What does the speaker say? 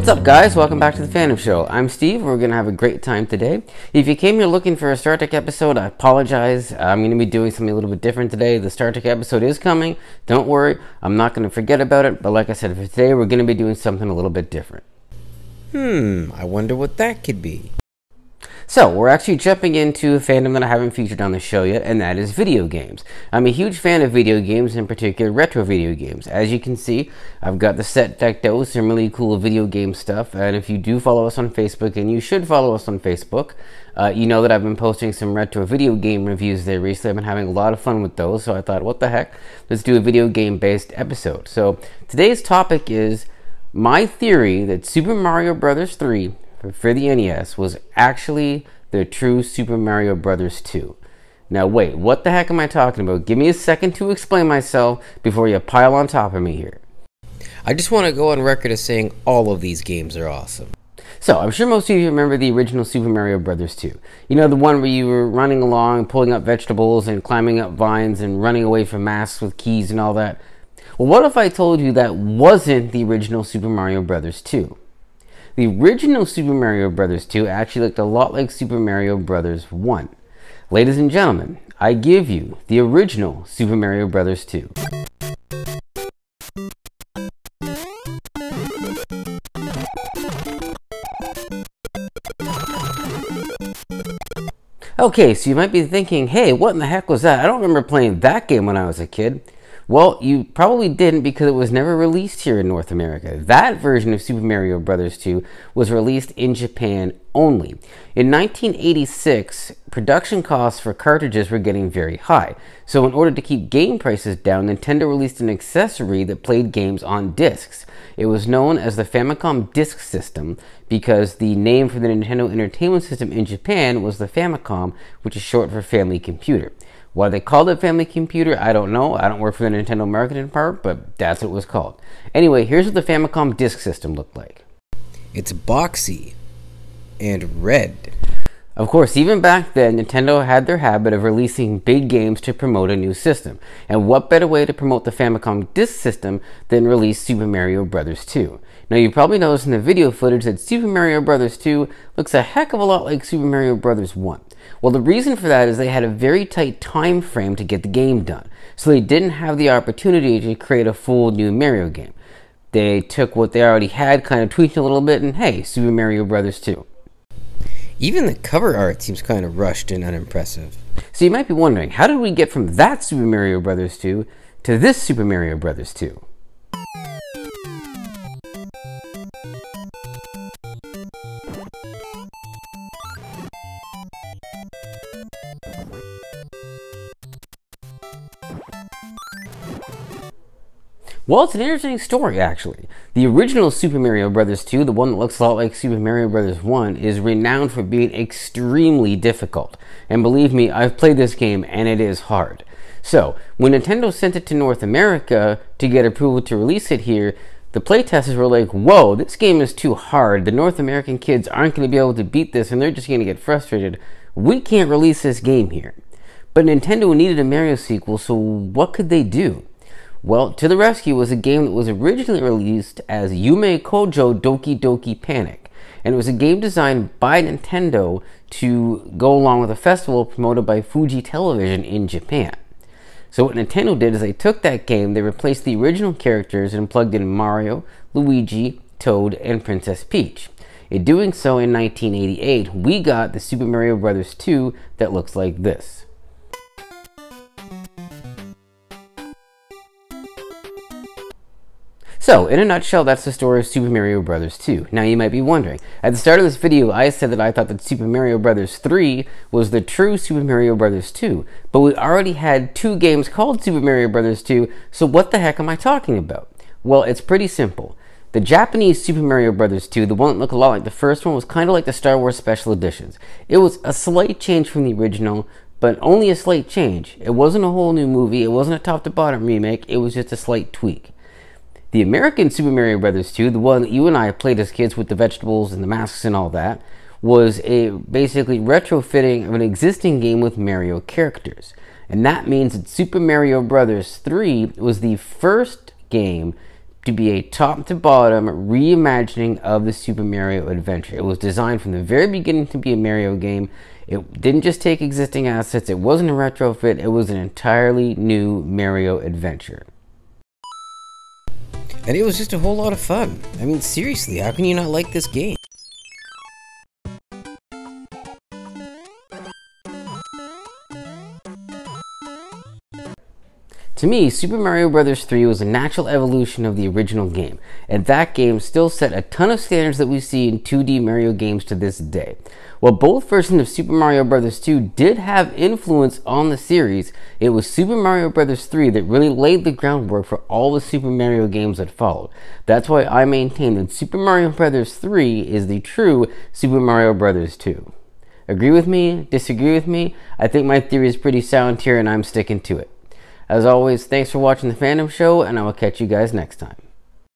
What's up, guys? Welcome back to the Fandom Show. I'm Steve. We're going to have a great time today. If you came here looking for a Star Trek episode, I apologize. I'm going to be doing something a little bit different today. The Star Trek episode is coming. Don't worry. I'm not going to forget about it. But like I said, for today, we're going to be doing something a little bit different. I wonder what that could be. So, we're actually jumping into a fandom that I haven't featured on the show yet, and that is video games. I'm a huge fan of video games, in particular retro video games. As you can see, I've got the set decked out with some really cool video game stuff, and if you do follow us on Facebook, and you should follow us on Facebook, you know that I've been posting some retro video game reviews there recently. I've been having a lot of fun with those, so I thought, what the heck, let's do a video game based episode. So, today's topic is my theory that Super Mario Bros. 3 for the NES was actually the true Super Mario Bros. 2. Now wait, what the heck am I talking about? Give me a second to explain myself before you pile on top of me here. I just want to go on record as saying all of these games are awesome. So, I'm sure most of you remember the original Super Mario Bros. 2. You know, the one where you were running along, pulling up vegetables and climbing up vines and running away from masks with keys and all that. Well, what if I told you that wasn't the original Super Mario Bros. 2? The original Super Mario Bros. 2 actually looked a lot like Super Mario Bros. 1. Ladies and gentlemen, I give you the original Super Mario Bros. 2. Okay, so you might be thinking, hey, what in the heck was that? I don't remember playing that game when I was a kid. Well, you probably didn't because it was never released here in North America. That version of Super Mario Bros. 2 was released in Japan only. In 1986, production costs for cartridges were getting very high. So in order to keep game prices down, Nintendo released an accessory that played games on discs. It was known as the Famicom Disk System because the name for the Nintendo Entertainment System in Japan was the Famicom, which is short for Family Computer. Why they called it Family Computer, I don't know. I don't work for the Nintendo marketing part, but that's what it was called. Anyway, here's what the Famicom Disk System looked like. It's boxy and red. Of course, even back then, Nintendo had their habit of releasing big games to promote a new system. And what better way to promote the Famicom Disk System than release Super Mario Bros. 2? Now, you probably noticed in the video footage that Super Mario Bros. 2 looks a heck of a lot like Super Mario Bros. 1. Well, the reason for that is they had a very tight time frame to get the game done. So they didn't have the opportunity to create a full new Mario game. They took what they already had, kind of tweaked it a little bit, and hey, Super Mario Bros. 2. Even the cover art seems kind of rushed and unimpressive. So you might be wondering, how did we get from that Super Mario Bros. 2 to this Super Mario Bros. 2? Well, it's an interesting story, actually. The original Super Mario Bros. 2, the one that looks a lot like Super Mario Bros. 1, is renowned for being extremely difficult. And believe me, I've played this game, and it is hard. So, when Nintendo sent it to North America to get approval to release it here, the playtesters were like, whoa, this game is too hard. The North American kids aren't going to be able to beat this, and they're just going to get frustrated. We can't release this game here. But Nintendo needed a Mario sequel, so what could they do? Well, to the rescue was a game that was originally released as Yume Kojo Doki Doki Panic. And it was a game designed by Nintendo to go along with a festival promoted by Fuji Television in Japan. So what Nintendo did is they took that game, they replaced the original characters and plugged in Mario, Luigi, Toad, and Princess Peach. In doing so in 1988, we got the Super Mario Bros. 2 that looks like this. So, in a nutshell, that's the story of Super Mario Bros. 2. Now, you might be wondering, at the start of this video, I said that I thought that Super Mario Bros. 3 was the true Super Mario Bros. 2, but we already had two games called Super Mario Bros. 2, so what the heck am I talking about? Well, it's pretty simple. The Japanese Super Mario Bros. 2, the one that looked a lot like the first one, was kind of like the Star Wars Special Editions. It was a slight change from the original, but only a slight change. It wasn't a whole new movie, it wasn't a top-to-bottom remake, it was just a slight tweak. The American Super Mario Bros. 2, the one that you and I played as kids with the vegetables and the masks and all that, was a basically retrofitting of an existing game with Mario characters. And that means that Super Mario Bros. 3 was the first game to be a top-to-bottom reimagining of the Super Mario Adventure. It was designed from the very beginning to be a Mario game. It didn't just take existing assets. It wasn't a retrofit. It was an entirely new Mario adventure. And it was just a whole lot of fun. I mean, seriously, how can you not like this game? To me, Super Mario Bros. 3 was a natural evolution of the original game, and that game still set a ton of standards that we see in 2D Mario games to this day. While both versions of Super Mario Bros. 2 did have influence on the series, it was Super Mario Bros. 3 that really laid the groundwork for all the Super Mario games that followed. That's why I maintain that Super Mario Bros. 3 is the true Super Mario Bros. 2. Agree with me? Disagree with me? I think my theory is pretty sound here and I'm sticking to it. As always, thanks for watching the Fandom Show, and I will catch you guys next time.